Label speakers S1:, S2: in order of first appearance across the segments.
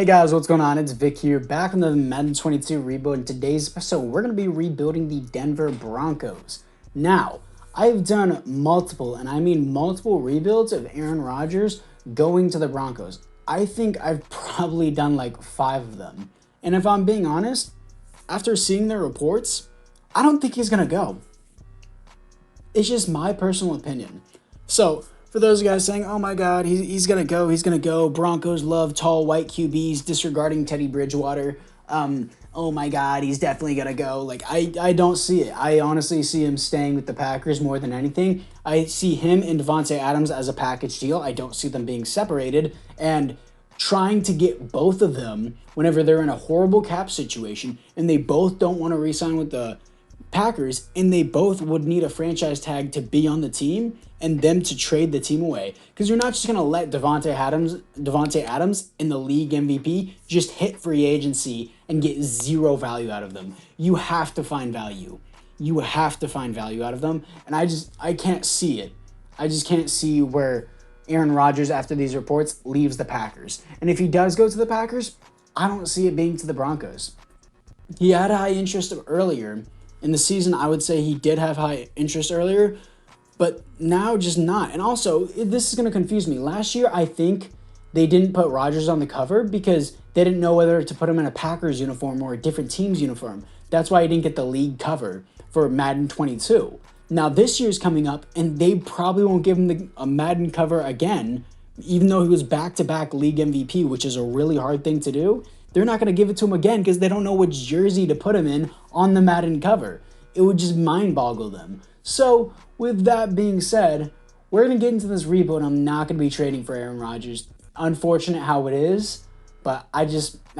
S1: Hey guys, what's going on? It's Vic here, back on the Madden 22 rebuild. In today's episode, we're going to be rebuilding the Denver Broncos. Now, I've done multiple, and I mean multiple rebuilds of Aaron Rodgers going to the Broncos. I think I've probably done like 5 of them. And if I'm being honest, after seeing their reports, I don't think he's going to go. It's just my personal opinion. So, for those guys saying, oh my God, he's going to go. Broncos love tall white QBs, disregarding Teddy Bridgewater. Oh my God, he's definitely going to go. Like, I don't see it. I honestly see him staying with the Packers more than anything. I see him and Javonte Adams as a package deal. I don't see them being separated. And trying to get both of them whenever they're in a horrible cap situation and they both don't want to re-sign with the Packers, and they both would need a franchise tag to be on the team and them to trade the team away. Because you're not just going to let Davante Adams in the league MVP just hit free agency and get zero value out of them. You have to find value. You have to find value out of them. And I can't see it. I just can't see where Aaron Rodgers, after these reports, leaves the Packers. And if he does go to the Packers, I don't see it being to the Broncos. He had a high interest earlier. In the season, I would say he did have high interest earlier, but now just not. And also, this is going to confuse me. Last year, I think they didn't put Rodgers on the cover because they didn't know whether to put him in a Packers uniform or a different team's uniform. That's why he didn't get the league cover for Madden 22. Now, this year's coming up, and they probably won't give him a Madden cover again, even though he was back-to-back league MVP, which is a really hard thing to do. They're not going to give it to him again because they don't know which jersey to put him in on the Madden cover. It would just mind boggle them. So, with that being said, we're going to get into this rebuild. I'm not going to be trading for Aaron Rodgers. Unfortunate how it is, but I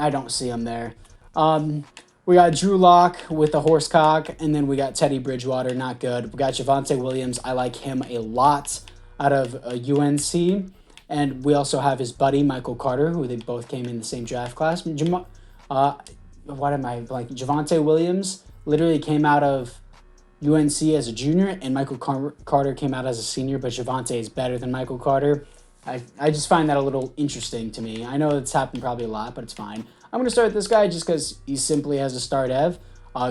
S1: don't see him there. We got Drew Lock with the horse cock, and then we got Teddy Bridgewater, not good. We got Javonte Williams. I like him a lot out of UNC. And we also have his buddy, Michael Carter, who they both came in the same draft class. Javonte Williams literally came out of UNC as a junior, and Michael Carter came out as a senior, but Javonte is better than Michael Carter. I just find that a little interesting to me. I know it's happened probably a lot, but it's fine. I'm going to start with this guy just because he simply has a star dev.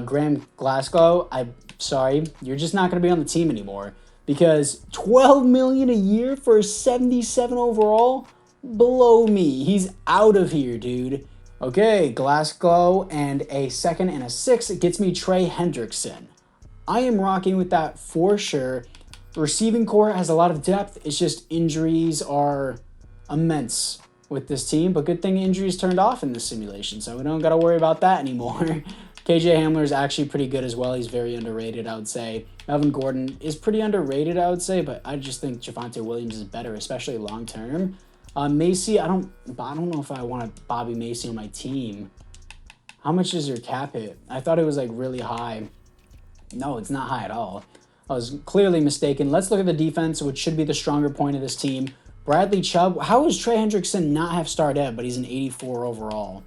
S1: Graham Glasgow, I'm sorry, you're just not going to be on the team anymore. Because $12 million a year for a 77 overall? Blow me. He's out of here, dude. Okay, Glasgow and a second and a 6. It gets me Trey Hendrickson. I am rocking with that for sure. The receiving core has a lot of depth. It's just injuries are immense with this team. But good thing injuries turned off in this simulation, so we don't got to worry about that anymore. KJ Hamler is actually pretty good as well. He's very underrated, I would say. Melvin Gordon is pretty underrated, I would say, but I just think Javonte Williams is better, especially long term. Macy, I don't know if I want Bobby Macy on my team. How much is your cap hit? I thought it was like really high. No, it's not high at all. I was clearly mistaken. Let's look at the defense, which should be the stronger point of this team. Bradley Chubb. How does Trey Hendrickson not have star dev, but he's an 84 overall?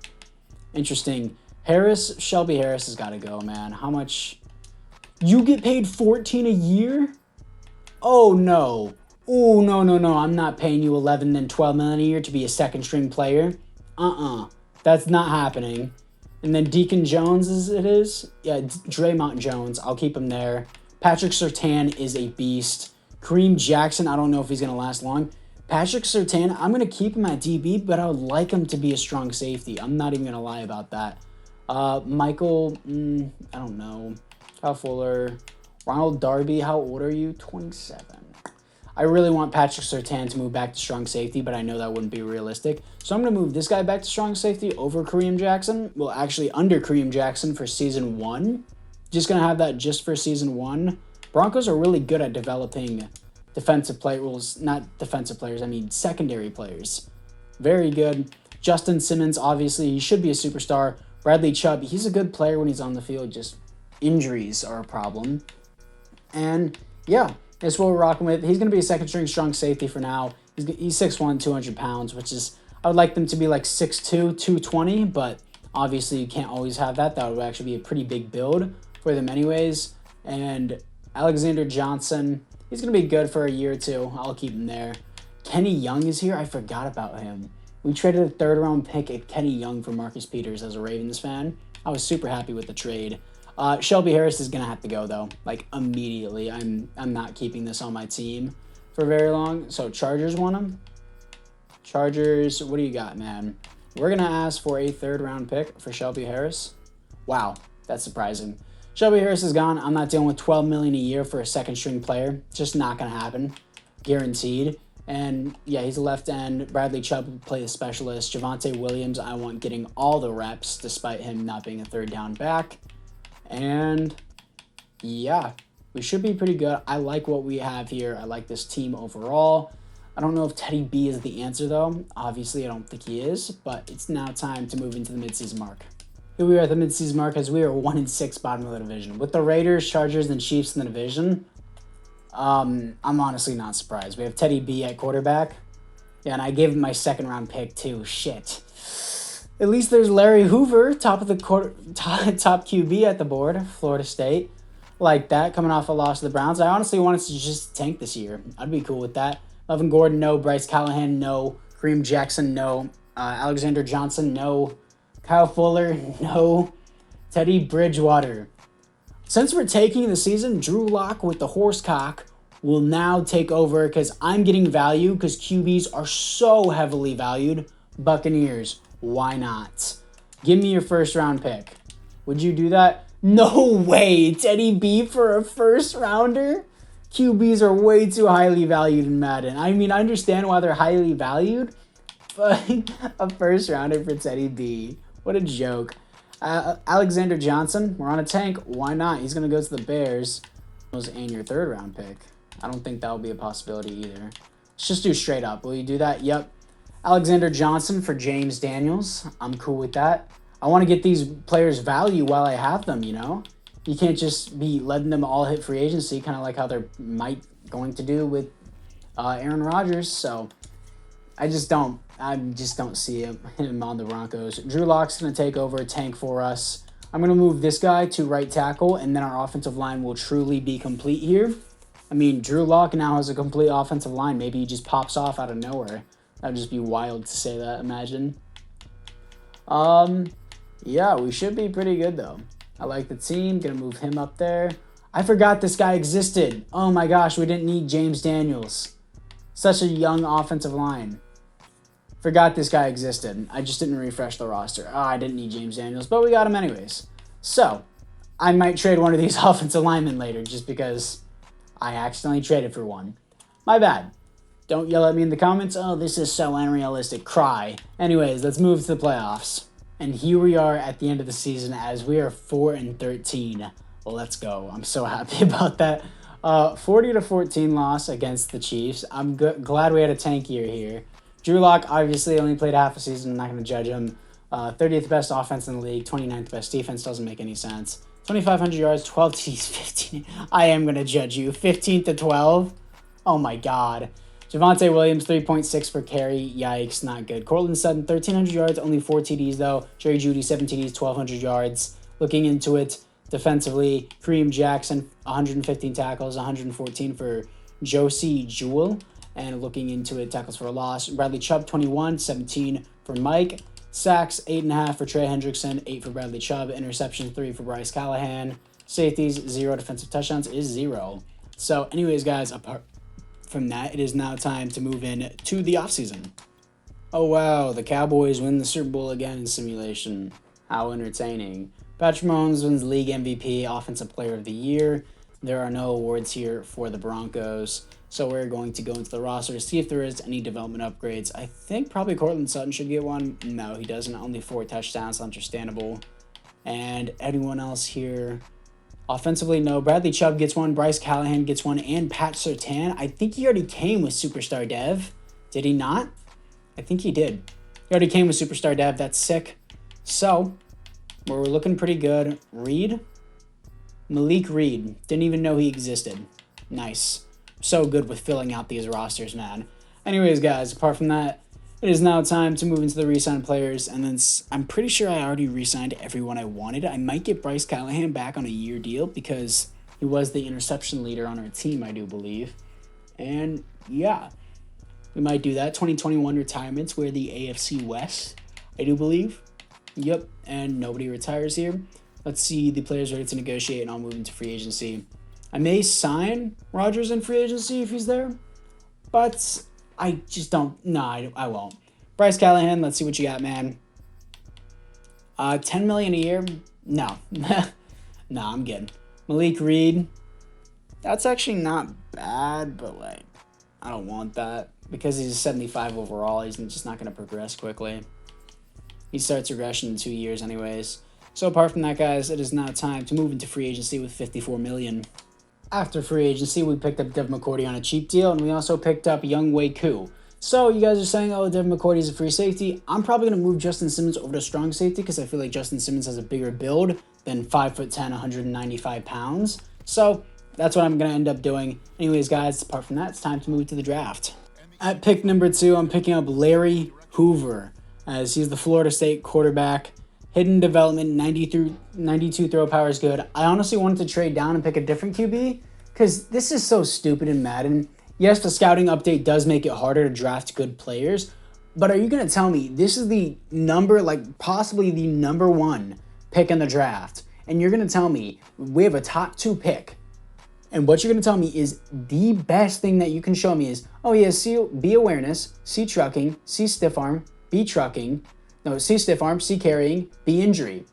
S1: Interesting. Shelby Harris has got to go, man. How much? You get paid $14 a year? Oh, no. Oh, no. I'm not paying you $11 then $12 million a year to be a second string player. That's not happening. And then Deacon Jones is? Yeah, Draymond Jones. I'll keep him there. Patrick Surtain is a beast. Kareem Jackson, I don't know if he's going to last long. Patrick Surtain, I'm going to keep him at DB, but I would like him to be a strong safety. I'm not even going to lie about that. Michael, I don't know. Kyle Fuller. Ronald Darby, how old are you? 27. I really want Patrick Surtain to move back to strong safety, but I know that wouldn't be realistic. So I'm going to move this guy back to strong safety over Kareem Jackson. Well, actually under Kareem Jackson for season 1. Just going to have that just for season 1. Broncos are really good at developing defensive players. Not defensive players, I mean secondary players. Very good. Justin Simmons, obviously, he should be a superstar. Bradley Chubb, he's a good player when he's on the field, just injuries are a problem. And yeah, that's what we're rocking with. He's going to be a second string strong safety for now. He's 6'1", 200 pounds, which is, I would like them to be like 6'2", 220, but obviously you can't always have that. That would actually be a pretty big build for them anyways. And Alexander Johnson, he's going to be good for a year or two. I'll keep him there. Kenny Young is here. I forgot about him. We traded a third-round pick at Kenny Young for Marcus Peters as a Ravens fan. I was super happy with the trade. Shelby Harris is gonna have to go though, like immediately. I'm not keeping this on my team for very long. So Chargers want him. Chargers, what do you got, man? We're gonna ask for a third-round pick for Shelby Harris. Wow, that's surprising. Shelby Harris is gone. I'm not dealing with $12 million a year for a second-string player. Just not gonna happen, guaranteed. And yeah, he's a left end. Bradley Chubb will play a specialist. Javonte Williams, I want getting all the reps despite him not being a third down back. And yeah, we should be pretty good. I like what we have here. I like this team overall. I don't know if Teddy B is the answer though. Obviously, I don't think he is, but it's now time to move into the midseason mark. Here we are at the midseason mark as we are 1-6 bottom of the division. With the Raiders, Chargers, and Chiefs in the division, I'm honestly not surprised. We have Teddy B at quarterback. Yeah, and I gave him my second-round pick too. Shit. At least there's Larry Hoover, top QB at the board, Florida State. Like that, coming off a loss to the Browns. I honestly wanted to just tank this year. I'd be cool with that. Melvin Gordon, no. Bryce Callahan, no. Kareem Jackson, no. Alexander Johnson, no. Kyle Fuller, no. Teddy Bridgewater. Since we're taking the season, Drew Lock with the horse cock will now take over because I'm getting value because QBs are so heavily valued. Buccaneers, why not? Give me your first round pick. Would you do that? No way. Teddy B for a first rounder? QBs are way too highly valued in Madden. I mean, I understand why they're highly valued, but a first rounder for Teddy B. What a joke. Alexander Johnson, we're on a tank. Why not? He's going to go to the Bears. And your third round pick. I don't think that will be a possibility either. Let's just do straight up. Will you do that? Yep. Alexander Johnson for James Daniels. I'm cool with that. I want to get these players value while I have them, you know? You can't just be letting them all hit free agency, kind of like how they're going to do with Aaron Rodgers. So I just don't see him on the Broncos. Drew Lock's going to take over a tank for us. I'm going to move this guy to right tackle, and then our offensive line will truly be complete here. I mean, Drew Lock now has a complete offensive line. Maybe he just pops off out of nowhere. That would just be wild to say that, imagine. Yeah, we should be pretty good, though. I like the team. Going to move him up there. I forgot this guy existed. Oh, my gosh, we didn't need James Daniels. Such a young offensive line. Forgot this guy existed. I just didn't refresh the roster. I didn't need James Daniels, but we got him anyways. So, I might trade one of these offensive linemen later just because I accidentally traded for one. My bad. Don't yell at me in the comments. Oh, this is so unrealistic. Cry. Anyways, let's move to the playoffs. And here we are at the end of the season as we are 4-13. Well, let's go. I'm so happy about that. 40-14 loss against the Chiefs. I'm glad we had a tank year here. Drew Lock obviously only played half a season. I'm not going to judge him. 30th best offense in the league. 29th best defense. Doesn't make any sense. 2,500 yards. 12 TDs. 15. I am going to judge you. 15-12. Oh my God. Javonte Williams, 3.6 per carry. Yikes, not good. Cortland Sutton, 1,300 yards. Only 4 TDs though. Jerry Jeudy, 7 TDs. 1,200 yards. Looking into it defensively, Kareem Jackson, 115 tackles. 114 for Josie Jewell. And looking into it, tackles for a loss. Bradley Chubb, 21, 17 for Mike. Sacks, 8.5 for Trey Hendrickson, 8 for Bradley Chubb. Interception, 3 for Bryce Callahan. Safeties, 0. Defensive touchdowns is 0. So anyways, guys, apart from that, it is now time to move in to the offseason. Oh, wow, the Cowboys win the Super Bowl again in simulation. How entertaining. Patrick Mahomes wins League MVP, Offensive Player of the Year. There are no awards here for the Broncos. So we're going to go into the roster to see if there is any development upgrades. I think probably Cortland Sutton should get one. No, he doesn't. Only 4 touchdowns. Understandable. And anyone else here? Offensively, no. Bradley Chubb gets one. Bryce Callahan gets one. And Pat Surtain. I think he already came with Superstar Dev. Did he not? I think he did. He already came with Superstar Dev. That's sick. So, we're looking pretty good. Malik Reed. Didn't even know he existed. Nice. So good with filling out these rosters, man. Anyways, guys, apart from that, it is now time to move into the re-signed players, and then I'm pretty sure I already re-signed everyone I wanted. I might get Bryce Callahan back on a year deal because he was the interception leader on our team, I do believe. And yeah, We might do that. 2021 retirements. We're the AFC West, I do believe. Yep, and nobody retires here. Let's see the players ready to negotiate, and I'll move into free agency. I may sign Rodgers in free agency if he's there, but I just don't. No, I won't. Bryce Callahan, let's see what you got, man. $10 million a year? No. No, I'm good. Malik Reed, that's actually not bad, but like, I don't want that because he's a 75 overall. He's just not going to progress quickly. He starts regression in 2 years anyways. So apart from that, guys, it is now time to move into free agency with $54 million. After free agency, we picked up Devin McCourty on a cheap deal, and we also picked up Younghoe Koo. So you guys are saying, oh, Devin McCourty is a free safety. I'm probably going to move Justin Simmons over to strong safety because I feel like Justin Simmons has a bigger build than 5'10", 195 pounds. So that's what I'm going to end up doing. Anyways, guys, apart from that, it's time to move to the draft. At pick number 2, I'm picking up Larry Hoover, as he's the Florida State quarterback. Hidden development, 92 throw power is good. I honestly wanted to trade down and pick a different QB because this is so stupid in Madden. Yes, the scouting update does make it harder to draft good players, but are you going to tell me this is the possibly the number 1 pick in the draft, and you're going to tell me we have a top 2 pick, and what you're going to tell me is the best thing that you can show me is, oh yeah, B awareness, C trucking, C stiff arm, B trucking, no, C stiff arm, C carrying, B injury.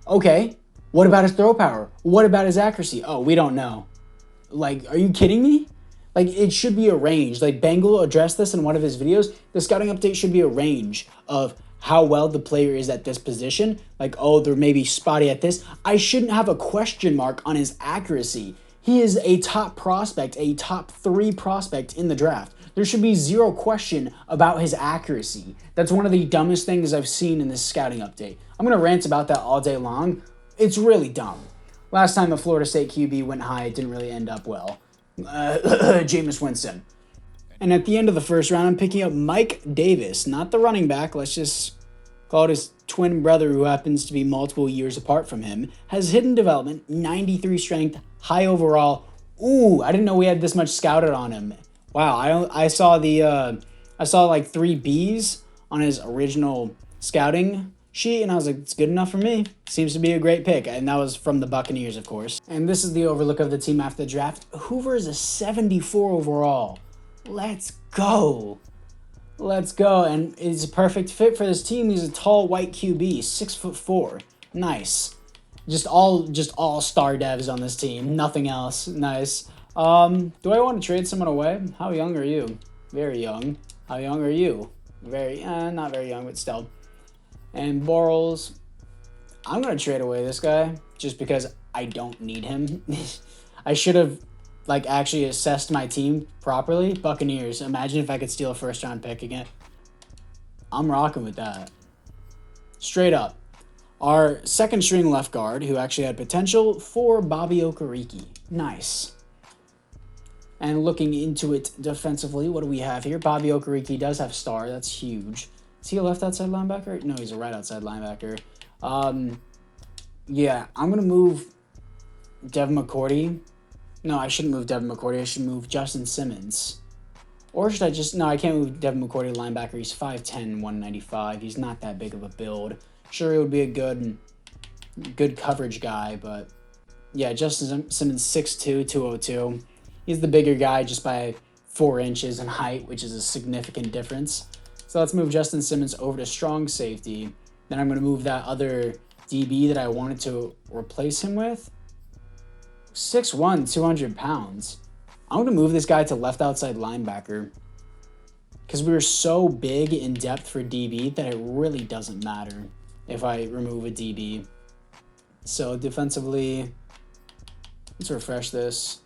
S1: Okay, what about his throw power? What about his accuracy? Oh, we don't know. Like, are you kidding me? Like, it should be a range. Like, Bengal addressed this in one of his videos. The scouting update should be a range of how well the player is at this position. Like, oh, they're maybe spotty at this. I shouldn't have a question mark on his accuracy. He is a top prospect, a top 3 prospect in the draft. There should be zero question about his accuracy. That's one of the dumbest things I've seen in this scouting update. I'm going to rant about that all day long. It's really dumb. Last time a Florida State QB went high, it didn't really end up well. Jameis Winston. And at the end of the first round, I'm picking up Mike Davis, not the running back. Let's just call it his twin brother, who happens to be multiple years apart from him. Has hidden development, 93 strength, high overall. Ooh, I didn't know we had this much scouted on him. Wow, I saw like 3 Bs on his original scouting sheet, and I was like, it's good enough for me. Seems to be a great pick, and that was from the Buccaneers, of course. And this is the overlook of the team after the draft. Hoover is a 74 overall. Let's go. Let's go, and it's a perfect fit for this team. He's a tall white QB, 6'4". Nice. Just all star devs on this team. Nothing else. Nice. Do I want to trade someone away? How young are you? Very young. How young are you? Very, not very young, but still. And Borals, I'm going to trade away this guy just because I don't need him. I should have, actually assessed my team properly. Buccaneers, imagine if I could steal a first-round pick again. I'm rocking with that. Straight up. Our second-string left guard, who actually had potential for Bobby Okereke. Nice. And looking into it defensively, what do we have here? Bobby Okereke does have star. That's huge. Is he a left outside linebacker? No, he's a right outside linebacker. Yeah, I'm going to move Devin McCourty. No, I shouldn't move Devin McCourty. I should move Justin Simmons. Or should I just... No, I can't move Devin McCourty linebacker. He's 5'10", 195. He's not that big of a build. Sure, he would be a good coverage guy, but... Yeah, Justin Simmons, 6'2", 202. He's the bigger guy just by 4 inches in height, which is a significant difference. So let's move Justin Simmons over to strong safety. Then I'm going to move that other DB that I wanted to replace him with. 6'1", 200 pounds. I'm going to move this guy to left outside linebacker because we were so big in depth for DB that it really doesn't matter if I remove a DB. So defensively, let's refresh this.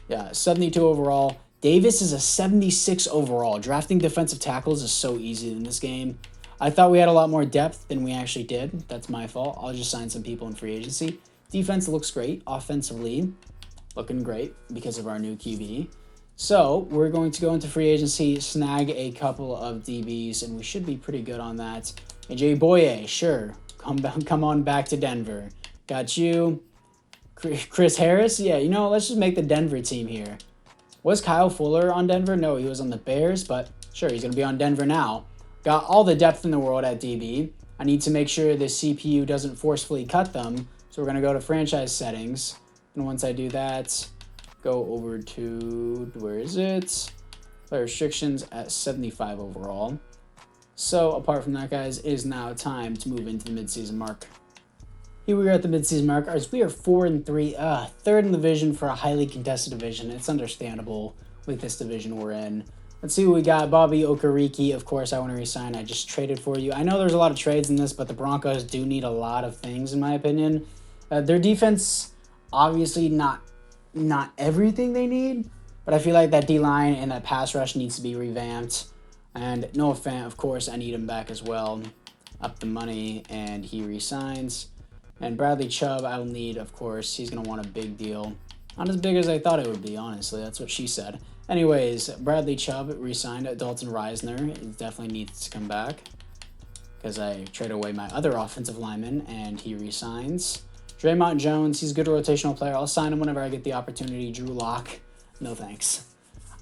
S1: Yeah, 72 overall. Davis is a 76 overall. Drafting defensive tackles is so easy in this game. I thought we had a lot more depth than we actually did. That's my fault. I'll just sign some people in free agency. Defense looks great. Offensively, looking great because of our new QB. So we're going to go into free agency, snag a couple of DBs, and we should be pretty good on that. AJ Boye, sure. Come on back to Denver. Got you. Chris Harris? Yeah, let's just make the Denver team here. Was Kyle Fuller on Denver? No, he was on the Bears, but Sure, he's going to be on Denver now. Got all the depth in the world at DB. I need to make sure the CPU doesn't forcefully cut them. So we're going to go to franchise settings. And once I do that, go over to, where is it? Player restrictions at 75 overall. So apart from that, guys, it is now time to move into the midseason mark. Here we are at the midseason mark. As we are 4-3, third in the division for a highly contested division. It's understandable with this division we're in. Let's see what we got. Bobby Okereke, of course, I want to resign. I just traded for you. I know there's a lot of trades in this, but the Broncos do need a lot of things, in my opinion. Their defense, obviously not everything they need, but I feel like that D-line and that pass rush needs to be revamped. And Noah Fant, of course, I need him back as well. Up the money, and he resigns. And Bradley Chubb, I'll need, of course. He's going to want a big deal. Not as big as I thought it would be, honestly. That's what she said. Anyways, Bradley Chubb re-signed. Dalton Reisner definitely needs to come back because I traded away my other offensive lineman, and he re-signs. Draymond Jones, he's a good rotational player. I'll sign him whenever I get the opportunity. Drew Lock, no thanks.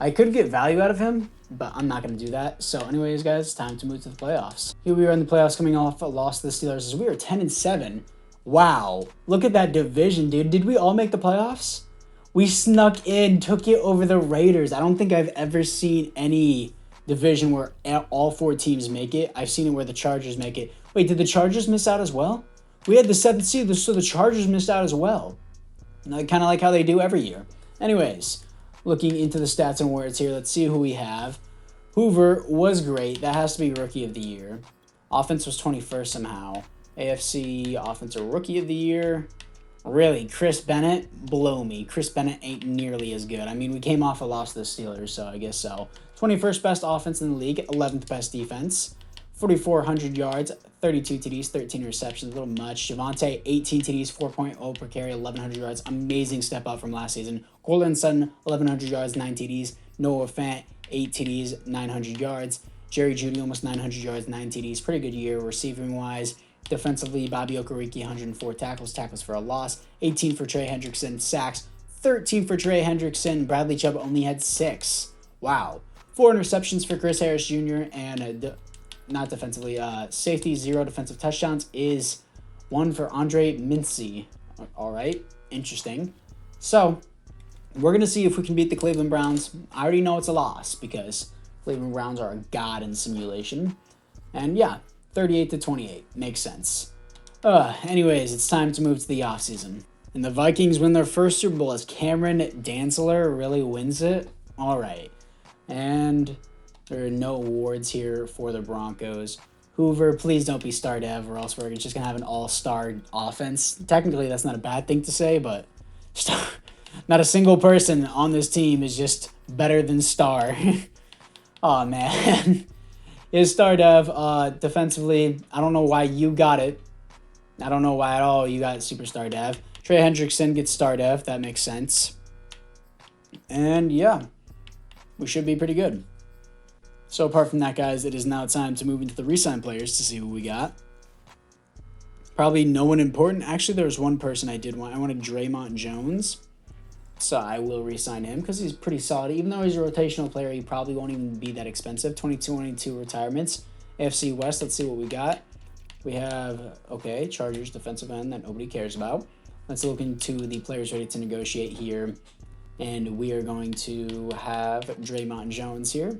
S1: I could get value out of him, but I'm not going to do that. So anyways, guys, it's time to move to the playoffs. Here we are in the playoffs coming off a loss to the Steelers. As we are 10-7. Wow, look at that division, dude. Did we all make the playoffs? We snuck in, took it over the Raiders. I don't think I've ever seen any division where all 4 teams make it. I've seen it where the Chargers make it. Wait, did the Chargers miss out as well? We had the 7th seed, so the Chargers missed out as well. Kind of like how they do every year. Anyways, looking into the stats and words here, let's see who we have. Hoover was great. That has to be Rookie of the Year. Offense was 21st somehow. AFC Offensive Rookie of the Year. Really, Chris Bennett, blow me. Chris Bennett ain't nearly as good. I mean, we came off a loss to the Steelers, so I guess so. 21st best offense in the league, 11th best defense. 4,400 yards, 32 TDs, 13 receptions, a little much. Javonte, 18 TDs, 4.0 per carry, 1,100 yards. Amazing step up from last season. Cortland Sutton, 1,100 yards, 9 TDs. Noah Fant, 8 TDs, 900 yards. Jerry Jeudy, almost 900 yards, 9 TDs. Pretty good year receiving-wise. Defensively, Bobby Okereke, 104 tackles for a loss, 18 for Trey Hendrickson, sacks, 13 for Trey Hendrickson. Bradley Chubb only had 6. Wow. 4 interceptions for Chris Harris Jr. and not defensively, safety, 0 defensive touchdowns is 1 for Andre Mincy. All right, interesting. So we're going to see if we can beat the Cleveland Browns. I already know it's a loss because Cleveland Browns are a god in simulation. And yeah, 38-28. Makes sense. Anyways, it's time to move to the offseason. And the Vikings win their first Super Bowl as Cameron Dantzler really wins it. All right. And there are no awards here for the Broncos. Hoover, please don't be star dev or else we're just going to have an all-star offense. Technically, that's not a bad thing to say, but not a single person on this team is just better than star. Oh, man. Is star dev defensively. I don't know why you got it. I don't know why at all you got superstar dev. Trey Hendrickson gets star dev. That makes sense. And yeah, we should be pretty good. So apart from that, guys, it is now time to move into the re-sign players to see who we got. Probably no one important. Actually, there was one person I did want. I wanted Draymond Jones. So I will re-sign him because he's pretty solid. Even though he's a rotational player, he probably won't even be that expensive. 22 retirements. AFC West, let's see what we got. We have, okay, Chargers defensive end that nobody cares about. Let's look into the players ready to negotiate here. And we are going to have Draymond Jones here.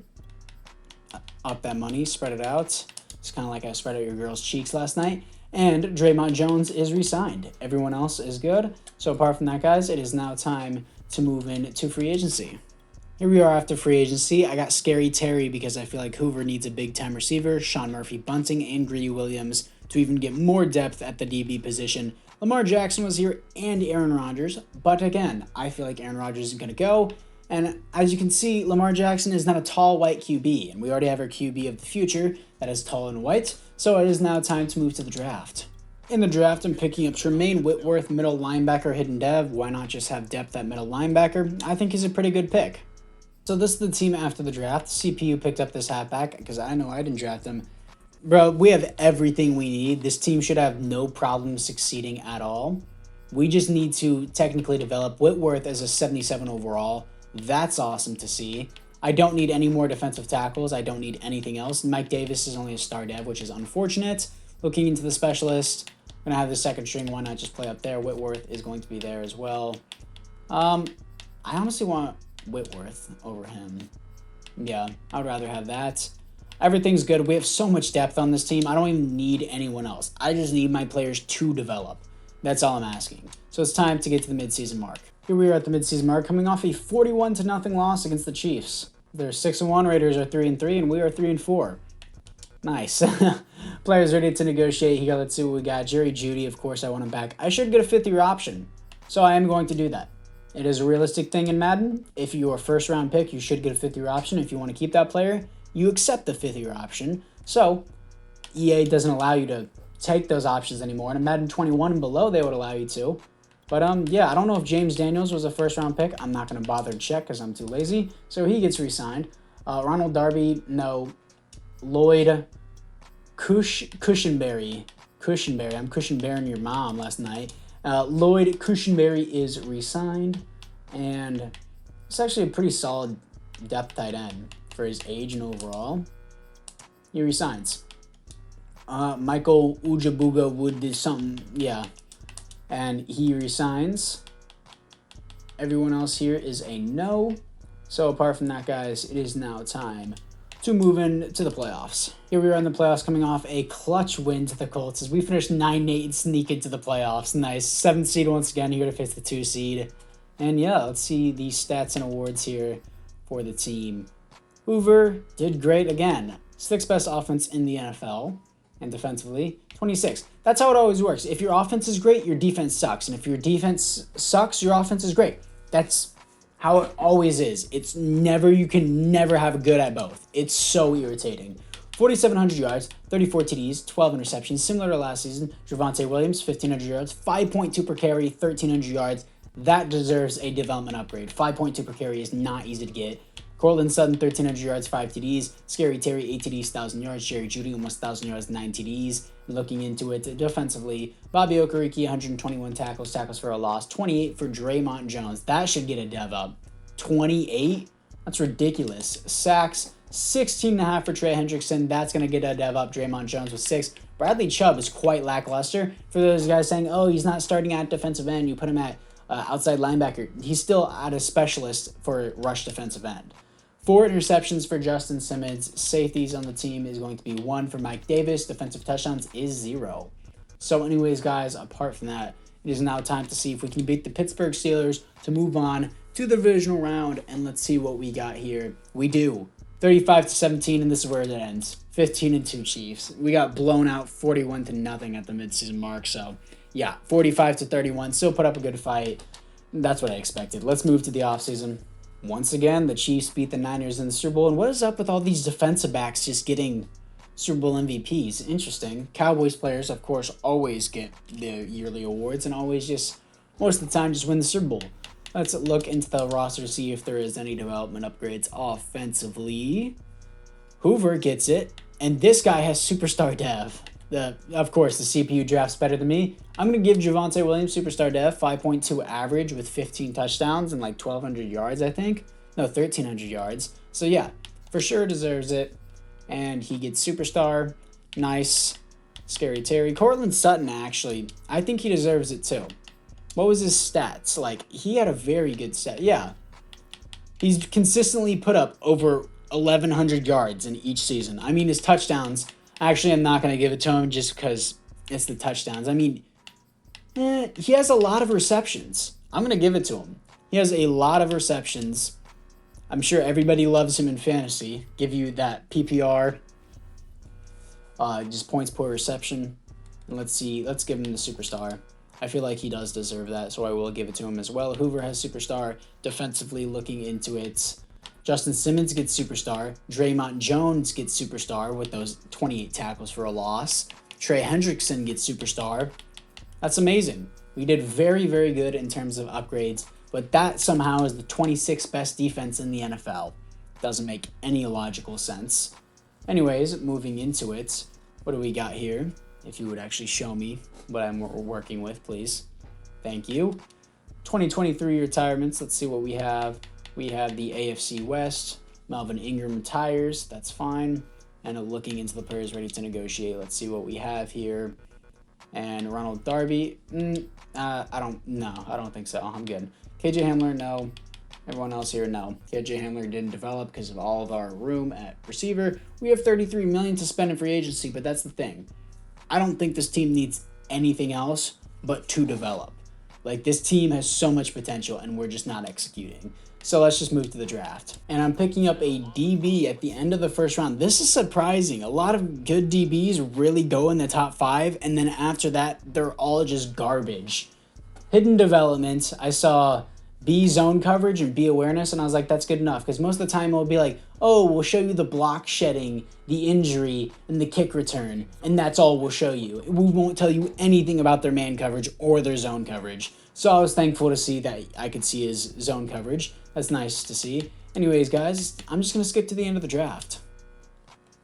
S1: Up that money, spread it out. It's kind of like I spread out your girl's cheeks last night. And Draymond Jones is re-signed. Everyone else is good. So apart from that, guys, it is now time to move into free agency. Here we are after free agency. I got Scary Terry because I feel like Hoover needs a big-time receiver, Sean Murphy-Bunting, and Greedy Williams to even get more depth at the DB position. Lamar Jackson was here and Aaron Rodgers, but again, I feel like Aaron Rodgers is going to go. And as you can see, Lamar Jackson is not a tall white QB, and we already have our QB of the future that is tall and white, so it is now time to move to the draft. In the draft, I'm picking up Tremaine Whitworth, middle linebacker, hidden dev. Why not just have depth at middle linebacker? I think he's a pretty good pick. So this is the team after the draft. CPU picked up this halfback because I know I didn't draft him. Bro, we have everything we need. This team should have no problem succeeding at all. We just need to technically develop Whitworth as a 77 overall. That's awesome to see. I don't need any more defensive tackles. I don't need anything else. Mike Davis is only a star dev, which is unfortunate. Looking into the specialist, I'm going to have the second string. Why not just play up there? Whitworth is going to be there as well. I honestly want Whitworth over him. Yeah, I would rather have that. Everything's good. We have so much depth on this team. I don't even need anyone else. I just need my players to develop. That's all I'm asking. So it's time to get to the midseason mark. Here we are at the midseason mark, coming off a 41-0 loss against the Chiefs. They're 6-1, Raiders are 3-3, and we are 3-4. Nice. Players ready to negotiate here. Let's see what we got. Jerry Jeudy, of course, I want him back. I should get a fifth-year option, so I am going to do that. It is a realistic thing in Madden. If you're a first-round pick, you should get a fifth-year option. If you want to keep that player, you accept the fifth-year option. So EA doesn't allow you to take those options anymore. And in Madden 21 and below, they would allow you to. But yeah, I don't know if James Daniels was a first-round pick. I'm not going to bother to check because I'm too lazy. So he gets re-signed. Ronald Darby, no. Lloyd Cushenberry. I'm Cushenberrying your mom last night. Lloyd Cushenberry is re-signed. And it's actually a pretty solid depth tight end for his age and overall. He resigns. Michael Ujabuga would do something, yeah. And he resigns. Everyone else here is a no. So apart from that, guys, it is now time to move into the playoffs. Here we are in the playoffs, coming off a clutch win to the Colts as we finished 9-8 and sneak into the playoffs. Nice. 7th seed once again. You're going to face the 2 seed. And yeah, let's see the stats and awards here for the team. Hoover did great again. 6th best offense in the NFL. And defensively, 26. That's how it always works. If your offense is great, your defense sucks. And if your defense sucks, your offense is great. That's how it always is. It's never, you can never have a good at both. It's so irritating. 4,700 yards, 34 TDs, 12 interceptions, similar to last season. Javonte Williams, 1,500 yards, 5.2 per carry, 1,300 yards. That deserves a development upgrade. 5.2 per carry is not easy to get. Cortland Sutton, 1,300 yards, 5 TDs. Scary Terry, 8 TDs, 1,000 yards. Jerry Jeudy, almost 1,000 yards, 9 TDs. Looking into it defensively, Bobby Okereke, 121 tackles for a loss. 28 for Draymond Jones. That should get a dev up. 28? That's ridiculous. Sacks, 16.5 for Trey Hendrickson. That's going to get a dev up. Draymond Jones with 6. Bradley Chubb is quite lackluster. For those guys saying, oh, he's not starting at defensive end, you put him at outside linebacker. He's still at a specialist for rush defensive end. 4 interceptions for Justin Simmons. Safeties on the team is going to be 1 for Mike Davis. Defensive touchdowns is 0. So anyways, guys, apart from that, it is now time to see if we can beat the Pittsburgh Steelers to move on to the divisional round. And let's see what we got here. We do. 35-17, and this is where it ends. 15-2 Chiefs. We got blown out 41-0 at the midseason mark. So yeah, 45-31. Still put up a good fight. That's what I expected. Let's move to the offseason. Once again, the Chiefs beat the Niners in the Super Bowl. And what is up with all these defensive backs just getting Super Bowl MVPs? Interesting. Cowboys players, of course, always get the yearly awards and always just, most of the time, just win the Super Bowl. Let's look into the roster to see if there is any development upgrades offensively. Hoover gets it. And this guy has superstar dev. Of course, the CPU draft's better than me. I'm going to give Javonte Williams superstar dev, 5.2 average with 15 touchdowns and like 1,200 yards, I think. No, 1,300 yards. So yeah, for sure deserves it. And he gets superstar. Nice. Scary Terry. Cortland Sutton, actually, I think he deserves it too. What was his stats? Like, he had a very good stat. Yeah. He's consistently put up over 1,100 yards in each season. I mean, his touchdowns... Actually, I'm not going to give it to him just because it's the touchdowns. I mean, he has a lot of receptions. I'm going to give it to him. He has a lot of receptions. I'm sure everybody loves him in fantasy. Give you that PPR, just points per reception. And let's see. Let's give him the superstar. I feel like he does deserve that, so I will give it to him as well. Hoover has superstar. Defensively looking into it. Justin Simmons gets superstar. Draymond Jones gets superstar with those 28 tackles for a loss. Trey Hendrickson gets superstar. That's amazing. We did very, very good in terms of upgrades, but that somehow is the 26th best defense in the NFL. Doesn't make any logical sense. Anyways, moving into it, what do we got here? If you would actually show me what I'm working with, please. Thank you. 2023 retirements. Let's see what we have. We have the AFC West. Melvin Ingram retires. That's fine. And looking into the players ready to negotiate. Let's see what we have here. And Ronald Darby. I don't think so. I'm good. KJ Hamler, no. Everyone else here, no. KJ Hamler didn't develop because of all of our room at receiver. We have $33 million to spend in free agency, but that's the thing. I don't think this team needs anything else but to develop. Like, this team has so much potential, and we're just not executing. So let's just move to the draft. And I'm picking up a DB at the end of the first round. This is surprising. A lot of good DBs really go in the top 5, and then after that, they're all just garbage. Hidden development, I saw B zone coverage and B awareness, and I was like, that's good enough. Because most of the time it'll be like, oh, we'll show you the block shedding, the injury, and the kick return. And that's all we'll show you. We won't tell you anything about their man coverage or their zone coverage. So I was thankful to see that I could see his zone coverage. That's nice to see. Anyways, guys, I'm just going to skip to the end of the draft.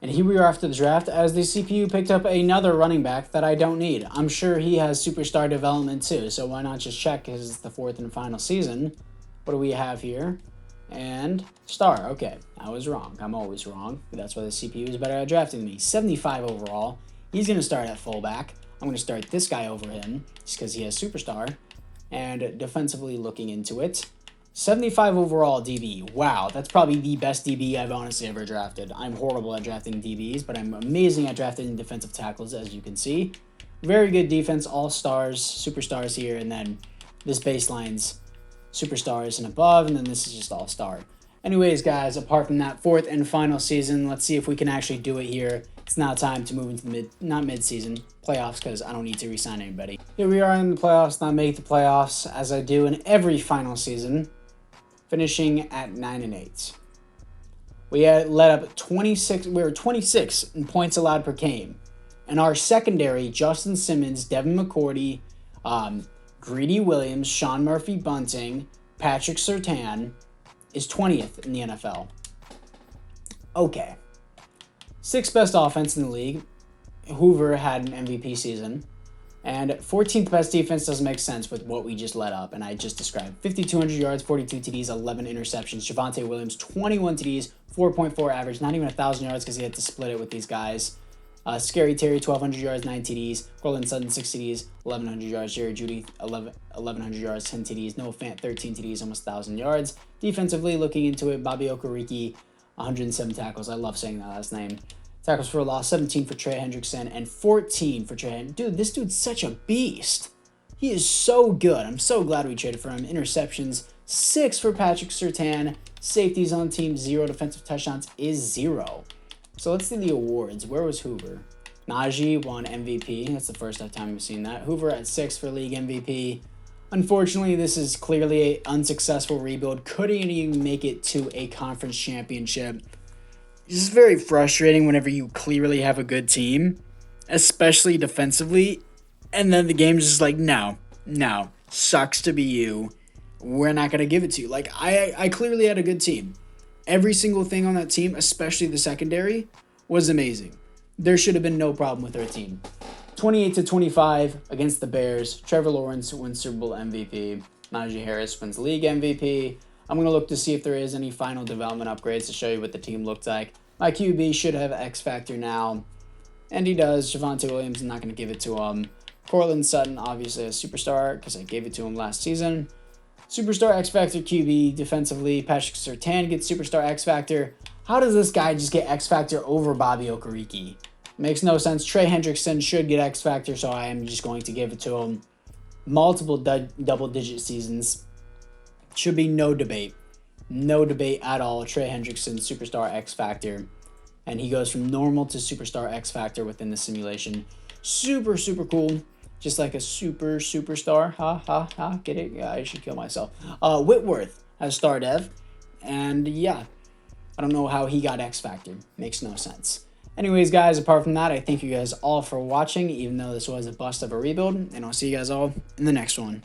S1: And here we are after the draft, as the CPU picked up another running back that I don't need. I'm sure he has superstar development too, so why not just check, because it's the 4th and final season. What do we have here? And star. Okay, I was wrong. I'm always wrong. That's why the CPU is better at drafting than me. 75 overall. He's going to start at fullback. I'm going to start this guy over him, just because he has superstar. And defensively looking into it, 75 overall DB. Wow, that's probably the best DB I've honestly ever drafted. I'm horrible at drafting DBs, but I'm amazing at drafting defensive tackles, as you can see. Very good defense, all stars, superstars here, and then this baseline's superstars and above, and then this is just all star. Anyways, guys, apart from that 4th and final season, let's see if we can actually do it here. It's now time to move into the not mid-season, playoffs, because I don't need to re-sign anybody. Here we are in the playoffs, not make the playoffs, as I do in every final season, finishing at 9-8. We had led up 26. We were 26 in points allowed per game, and our secondary: Justin Simmons, Devin McCourty, Greedy Williams, Sean Murphy Bunting, Patrick Surtain, is 20th in the NFL. Okay. 6th best offense in the league. Hoover had an MVP season. And 14th best defense doesn't make sense with what we just let up, and I just described. 5,200 yards, 42 TDs, 11 interceptions. Javonte Williams, 21 TDs, 4.4 average, not even 1,000 yards because he had to split it with these guys. Scary Terry, 1,200 yards, 9 TDs. Cortland Sutton, 6 TDs, 1,100 yards. Jerry Jeudy, 1,100 yards, 10 TDs. Noah Fant, 13 TDs, almost 1,000 yards. Defensively, looking into it, Bobby Okereke, 107 tackles. I love saying that last name. Tackles for a loss, 17 for Trey Hendrickson, and 14 for Trey Hendrickson. Dude, this dude's such a beast. He is so good. I'm so glad we traded for him. Interceptions, 6 for Patrick Surtain. Safeties on team, 0. Defensive touchdowns is 0. So let's see the awards. Where was Hoover? Najee won MVP. That's the first time we've seen that. Hoover at 6 for league MVP. Unfortunately, this is clearly an unsuccessful rebuild. Couldn't even make it to a conference championship. It's just very frustrating whenever you clearly have a good team, especially defensively, and then the game's just like, no, sucks to be you. We're not going to give it to you. Like, I clearly had a good team. Every single thing on that team, especially the secondary, was amazing. There should have been no problem with our team. 28-25 against the Bears. Trevor Lawrence wins Super Bowl MVP. Najee Harris wins league MVP. I'm going to look to see if there is any final development upgrades to show you what the team looked like. My QB should have X Factor now, and he does. Javonte Williams, I'm not going to give it to him. Cortland Sutton, obviously a superstar because I gave it to him last season. Superstar X Factor QB defensively. Patrick Surtain gets Superstar X Factor. How does this guy just get X Factor over Bobby Okereke? Makes no sense. Trey Hendrickson should get X Factor, so I am just going to give it to him. Multiple double-digit seasons. Should be no debate. No debate at all. Trey Hendrickson, Superstar X Factor. And he goes from normal to Superstar X Factor within the simulation. Super, super cool. Just like a superstar. Ha. Get it? Yeah, I should kill myself. Whitworth has Star Dev. And yeah, I don't know how he got X Factor. Makes no sense. Anyways, guys, apart from that, I thank you guys all for watching, even though this was a bust of a rebuild. And I'll see you guys all in the next one.